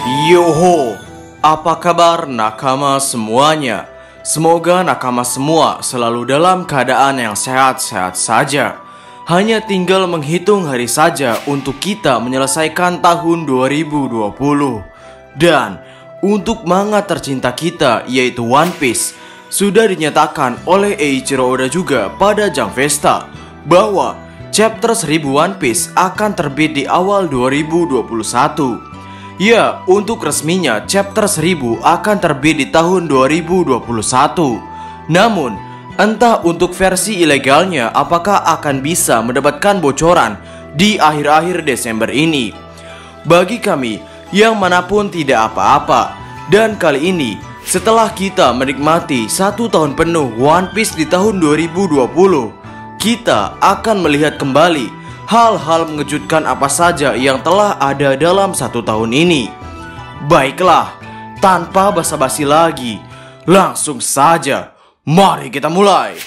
Yoho, apa kabar nakama semuanya? Semoga nakama semua selalu dalam keadaan yang sehat-sehat saja. Hanya tinggal menghitung hari saja untuk kita menyelesaikan tahun 2020. Dan untuk manga tercinta kita yaitu One Piece, sudah dinyatakan oleh Eiichiro Oda juga pada Jump Festa bahwa chapter 1000 One Piece akan terbit di awal 2021. Ya, untuk resminya chapter 1000 akan terbit di tahun 2021. Namun, entah untuk versi ilegalnya apakah akan bisa mendapatkan bocoran di akhir-akhir Desember ini. Bagi kami, yang manapun tidak apa-apa. Dan kali ini, setelah kita menikmati 1 tahun penuh One Piece di tahun 2020, kita akan melihat kembali hal-hal mengejutkan apa saja yang telah ada dalam 1 tahun ini. Baiklah, tanpa basa-basi lagi, langsung saja, mari kita mulai.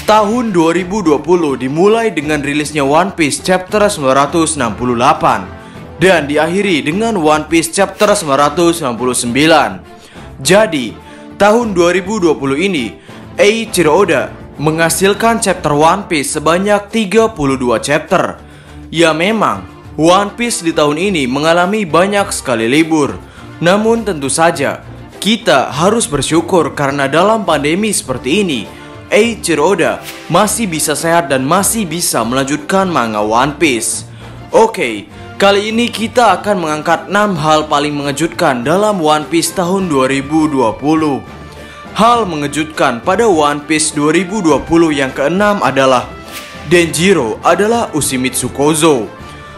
Tahun 2020 dimulai dengan rilisnya One Piece chapter 968 dan diakhiri dengan One Piece chapter 999. Jadi, tahun 2020 ini Eiichiro Oda menghasilkan chapter One Piece sebanyak 32 chapter. Ya memang, One Piece di tahun ini mengalami banyak sekali libur. Namun tentu saja, kita harus bersyukur karena dalam pandemi seperti ini, Eiichiro Oda masih bisa sehat dan masih bisa melanjutkan manga One Piece. Oke, kali ini kita akan mengangkat 6 hal paling mengejutkan dalam One Piece tahun 2020. Hal mengejutkan pada One Piece 2020 yang keenam adalah Denjiro adalah Uchimitsu Kozo.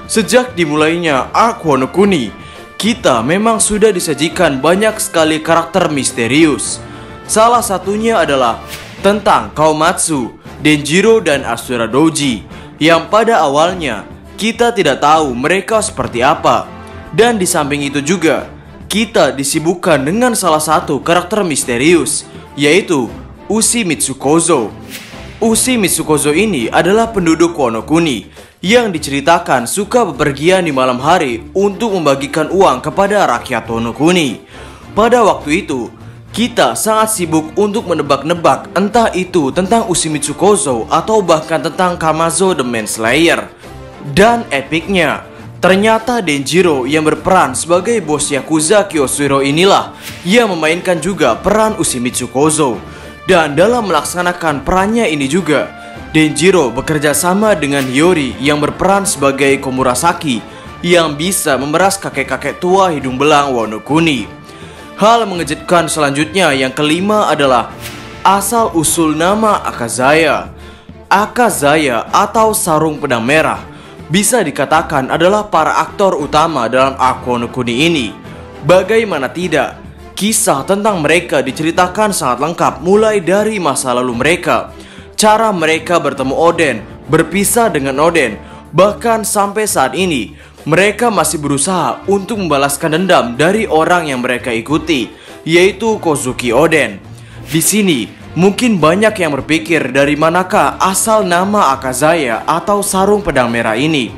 Sejak dimulainya arc Wano Kuni, kita memang sudah disajikan banyak sekali karakter misterius. Salah satunya adalah tentang Kaomatsu, Denjiro dan Asura Doji, yang pada awalnya kita tidak tahu mereka seperti apa. Dan di samping itu juga, kita disibukkan dengan salah satu karakter misterius, yaitu Uchimitsu Kozo. Uchimitsu Kozo ini adalah penduduk Wano Kuni yang diceritakan suka bepergian di malam hari untuk membagikan uang kepada rakyat Wano Kuni. Pada waktu itu, kita sangat sibuk untuk menebak-nebak entah itu tentang Uchimitsu Kozo atau bahkan tentang Kamazo the Manslayer. Dan epicnya, ternyata Denjiro yang berperan sebagai bos Yakuza Kyoshiro inilah yang memainkan juga peran Uchimitsu Kozo. Dan dalam melaksanakan perannya ini juga, Denjiro bekerja sama dengan Hiyori yang berperan sebagai Komurasaki yang bisa memeras kakek-kakek tua hidung belang Wano Kuni. Hal mengejutkan selanjutnya yang kelima adalah asal-usul nama Akazaya. Akazaya atau Sarung Pedang Merah bisa dikatakan adalah para aktor utama dalam arc Wano Kuni ini. Bagaimana tidak, kisah tentang mereka diceritakan sangat lengkap mulai dari masa lalu mereka, cara mereka bertemu Oden, berpisah dengan Oden, bahkan sampai saat ini mereka masih berusaha untuk membalaskan dendam dari orang yang mereka ikuti, yaitu Kozuki Oden. Di sini mungkin banyak yang berpikir dari manakah asal nama Akazaya atau Sarung Pedang Merah ini.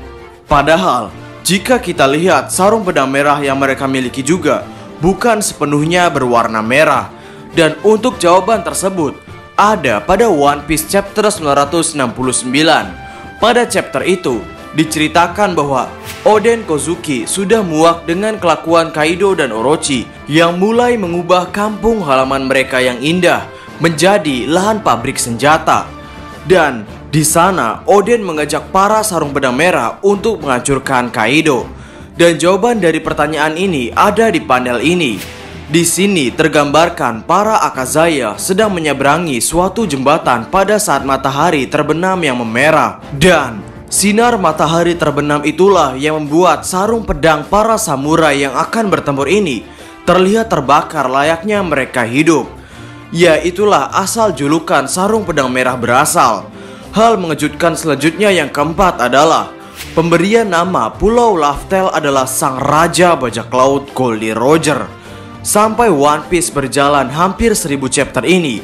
Padahal, jika kita lihat sarung pedang merah yang mereka miliki juga bukan sepenuhnya berwarna merah. Dan untuk jawaban tersebut ada pada One Piece chapter 969. Pada chapter itu diceritakan bahwa Oden Kozuki sudah muak dengan kelakuan Kaido dan Orochi yang mulai mengubah kampung halaman mereka yang indah menjadi lahan pabrik senjata. Dan di sana Oden mengajak para sarung pedang merah untuk menghancurkan Kaido. Dan jawaban dari pertanyaan ini ada di panel ini. Di sini tergambarkan para Akazaya sedang menyeberangi suatu jembatan pada saat matahari terbenam yang memerah. Dan sinar matahari terbenam itulah yang membuat sarung pedang para samurai yang akan bertempur ini terlihat terbakar layaknya mereka hidup. Ya, itulah asal julukan Sarung Pedang Merah berasal. Hal mengejutkan selanjutnya yang keempat adalah pemberian nama Pulau Laftel adalah sang raja bajak laut Goldie Roger. Sampai One Piece berjalan hampir 1000 chapter ini,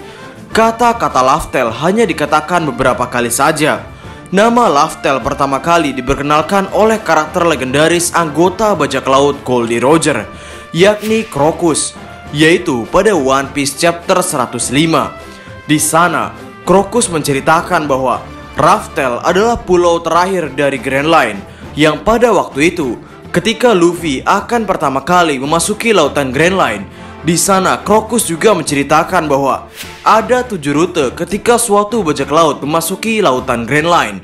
kata-kata Laftel hanya dikatakan beberapa kali saja. nama Laftel pertama kali diperkenalkan oleh karakter legendaris anggota bajak laut Goldie Roger, yakni Crocus, yaitu pada One Piece chapter 105. Di sana, Crocus menceritakan bahwa Raftel adalah pulau terakhir dari Grand Line yang pada waktu itu ketika Luffy akan pertama kali memasuki lautan Grand Line. Di sana, Crocus juga menceritakan bahwa ada 7 rute ketika suatu bajak laut memasuki lautan Grand Line.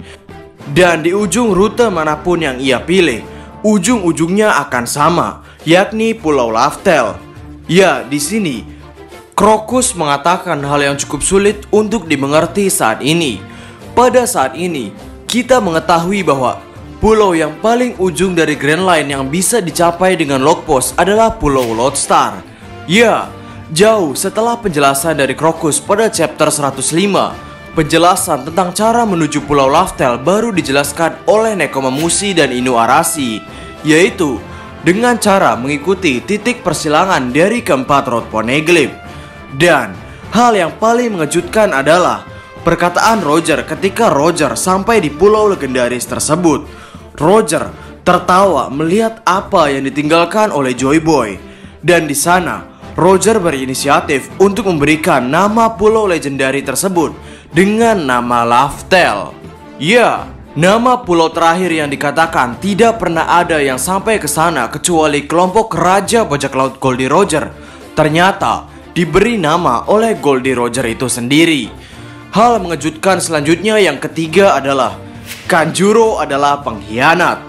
Dan di ujung rute manapun yang ia pilih, ujung-ujungnya akan sama, yakni Pulau Laftel. Ya, di sini Crocus mengatakan hal yang cukup sulit untuk dimengerti saat ini. Pada saat ini, kita mengetahui bahwa pulau yang paling ujung dari Grand Line yang bisa dicapai dengan logpost adalah Pulau Lodestar. Ya, jauh setelah penjelasan dari Crocus pada chapter 105, penjelasan tentang cara menuju Pulau Laftel baru dijelaskan oleh Nekomamushi dan Inuarashi, yaitu dengan cara mengikuti titik persilangan dari keempat Road Poneglyph. Dan hal yang paling mengejutkan adalah perkataan Roger ketika Roger sampai di pulau legendaris tersebut. Roger tertawa melihat apa yang ditinggalkan oleh Joy Boy. Dan di sana Roger berinisiatif untuk memberikan nama pulau legendari tersebut dengan nama Laftel. Ya, nama pulau terakhir yang dikatakan tidak pernah ada yang sampai ke sana kecuali kelompok Raja Bajak Laut Goldie Roger ternyata diberi nama oleh Goldie Roger itu sendiri. Hal mengejutkan selanjutnya yang ketiga adalah Kanjuro adalah pengkhianat.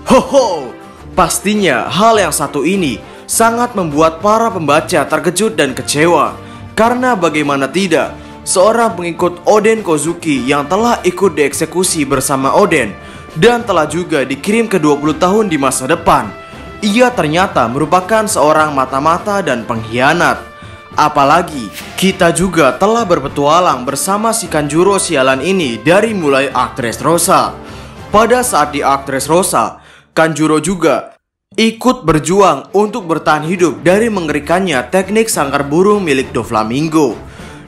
Hoho, pastinya hal yang satu ini sangat membuat para pembaca terkejut dan kecewa. Karena bagaimana tidak, seorang pengikut Oden Kozuki yang telah ikut dieksekusi bersama Oden dan telah juga dikirim ke 20 tahun di masa depan, ia ternyata merupakan seorang mata-mata dan pengkhianat. Apalagi kita juga telah berpetualang bersama si Kanjuro sialan ini dari mulai Arc Dressrosa. Pada saat di Arc Dressrosa, Kanjuro juga ikut berjuang untuk bertahan hidup dari mengerikannya teknik sangkar burung milik Doflamingo.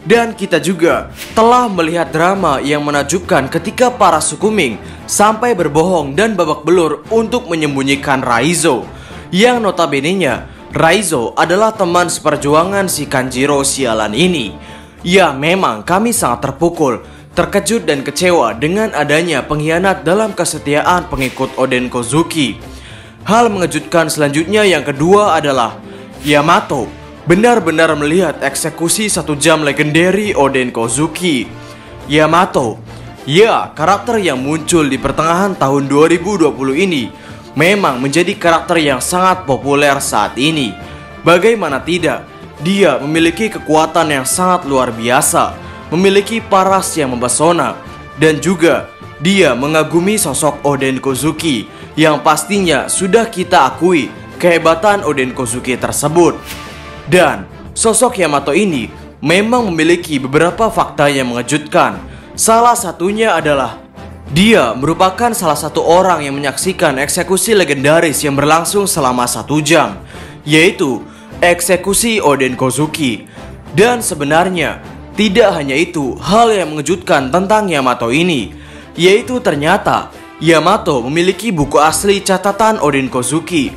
Dan kita juga telah melihat drama yang menakjubkan ketika para Sukuming sampai berbohong dan babak belur untuk menyembunyikan Raizo, yang notabene-nya Raizo adalah teman seperjuangan si Kanjiro sialan ini. Ya, memang kami sangat terpukul, terkejut dan kecewa dengan adanya pengkhianat dalam kesetiaan pengikut Oden Kozuki. Hal mengejutkan selanjutnya yang kedua adalah Yamato benar-benar melihat eksekusi 1 jam legendary Oden Kozuki. Yamato, ya, karakter yang muncul di pertengahan tahun 2020 ini memang menjadi karakter yang sangat populer saat ini. Bagaimana tidak, dia memiliki kekuatan yang sangat luar biasa, memiliki paras yang mempesona, dan juga dia mengagumi sosok Oden Kozuki yang pastinya sudah kita akui kehebatan Oden Kozuki tersebut. Dan sosok Yamato ini memang memiliki beberapa fakta yang mengejutkan. Salah satunya adalah dia merupakan salah satu orang yang menyaksikan eksekusi legendaris yang berlangsung selama 1 jam, yaitu eksekusi Oden Kozuki. Dan sebenarnya tidak hanya itu hal yang mengejutkan tentang Yamato ini, yaitu ternyata Yamato memiliki buku asli catatan Oden Kozuki.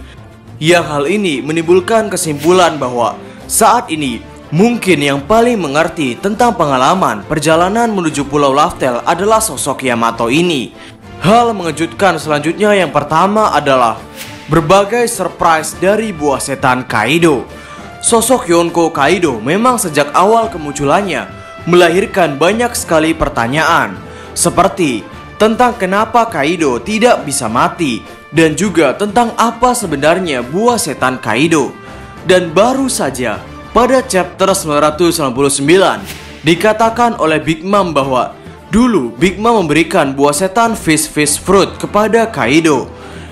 Yang hal ini menimbulkan kesimpulan bahwa saat ini mungkin yang paling mengerti tentang pengalaman perjalanan menuju Pulau Laftel adalah sosok Yamato ini. Hal mengejutkan selanjutnya yang pertama adalah berbagai surprise dari buah setan Kaido. Sosok Yonko Kaido memang sejak awal kemunculannya melahirkan banyak sekali pertanyaan, seperti tentang kenapa Kaido tidak bisa mati, dan juga tentang apa sebenarnya buah setan Kaido. Dan baru saja pada chapter 999 dikatakan oleh Big Mom bahwa dulu Big Mom memberikan buah setan Fish Fruit kepada Kaido.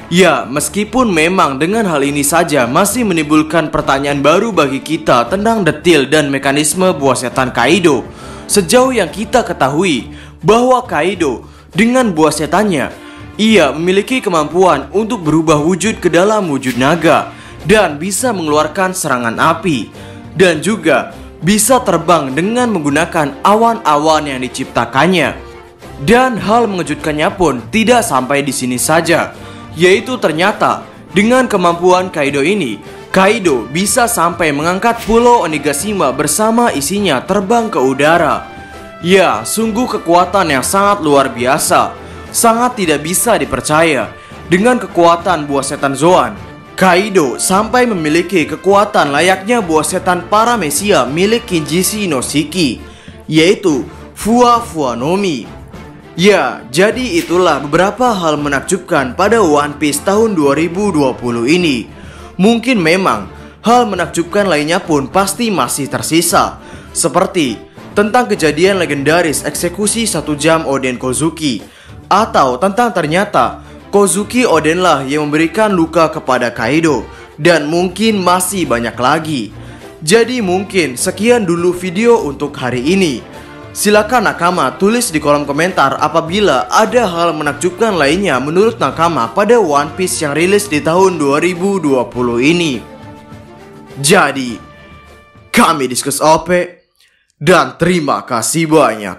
Ya, meskipun memang dengan hal ini saja masih menimbulkan pertanyaan baru bagi kita tentang detil dan mekanisme buah setan Kaido. Sejauh yang kita ketahui bahwa Kaido dengan buah setannya, ia memiliki kemampuan untuk berubah wujud ke dalam wujud naga dan bisa mengeluarkan serangan api, dan juga bisa terbang dengan menggunakan awan-awan yang diciptakannya. Dan hal mengejutkannya pun tidak sampai di sini saja, yaitu ternyata dengan kemampuan Kaido ini, Kaido bisa sampai mengangkat Pulau Onigashima bersama isinya terbang ke udara. Ya, sungguh kekuatan yang sangat luar biasa, sangat tidak bisa dipercaya. Dengan kekuatan buah setan Zoan, Kaido sampai memiliki kekuatan layaknya buah setan Paramecia milik Kinjisi no Shiki, yaitu Fua Fua no Mi. Ya, jadi itulah beberapa hal menakjubkan pada One Piece tahun 2020 ini. Mungkin memang hal menakjubkan lainnya pun pasti masih tersisa, seperti tentang kejadian legendaris eksekusi 1 jam Oden Kozuki, atau tentang ternyata Kozuki Odenlah yang memberikan luka kepada Kaido, dan mungkin masih banyak lagi. Jadi mungkin sekian dulu video untuk hari ini. Silakan nakama tulis di kolom komentar apabila ada hal menakjubkan lainnya menurut nakama pada One Piece yang rilis di tahun 2020 ini. Jadi, kami diskus OP dan terima kasih banyak.